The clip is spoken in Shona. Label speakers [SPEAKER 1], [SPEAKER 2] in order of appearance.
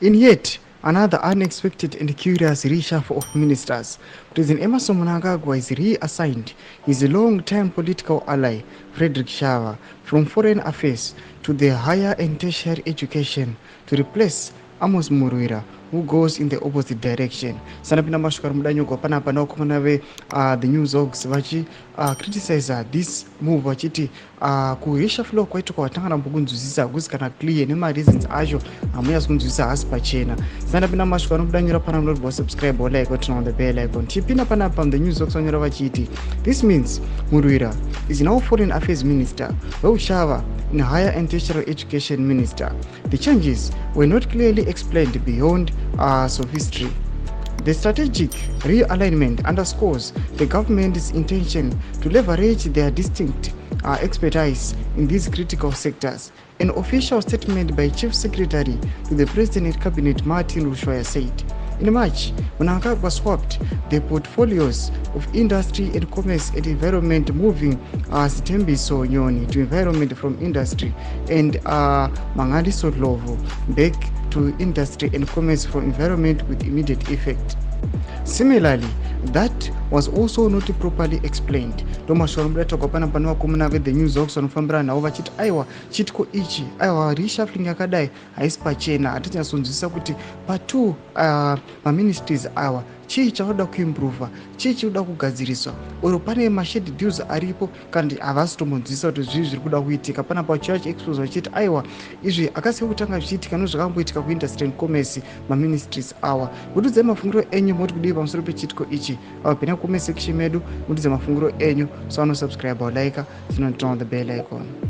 [SPEAKER 1] In yet another unexpected and curious reshuffle of ministers, President Emerson Mnangagwa is reassigned his long-term political ally, Frederick Shava, from Foreign Affairs to the Higher and Tertiary Education to replace Amos Murwira, who goes in the opposite direction. Sanapina mashukar mudanyo kwa panapa na kumanave the news orgs vachi criticize this move vachiti ku reshuffle kwaito kwatanga nambukunzwisisa kusikana clear nema reasons acho amuya kunzwisisa hasi pachena. Sanapina mashukar mudanyura pana mlodbo subscribe or like or turn on the bell icon. Tipina panapa the news orgs onyora vachiti. This means Murwira is now Foreign Affairs Minister, while Shava in Higher and Tertiary Education Minister. The changes were not clearly explained beyond sophistry. The strategic realignment underscores the government's intention to leverage their distinct expertise in these critical sectors. An official statement by Chief Secretary to the President Cabinet Martin Rushoya said. In March, Mnangagwa swapped the portfolios of industry and commerce and environment, moving Sitembiso Nyoni to environment from industry and Mangadi Sotlovo back to industry and commerce from environment with immediate effect. Similarly, that was also not properly explained. Domashorumbre tokopana panwa kumunave the news ox on Fambra na over chit aiwa chitko ichi aiwa reshuffling yakadai haispa chena atanya sunzisa kuti patu ministries awa chii chaoda kuimprove chii chioda kugadziriswa oro pane mashedi deals aripo kandi havasi tombonzwisa kuti zvii zviri kuda kuitika pana pa church expose vachiti aiwa izvi akasiya kutanga zvichiitika nezvakamboitika kuindustry and commerce maministries awa. Mududze mafungiro enyu moti kudii pamusoro pechitiko ichi pena comment section medu mududze mafungiro enyu so ano subscribe or like turn on the bell icon.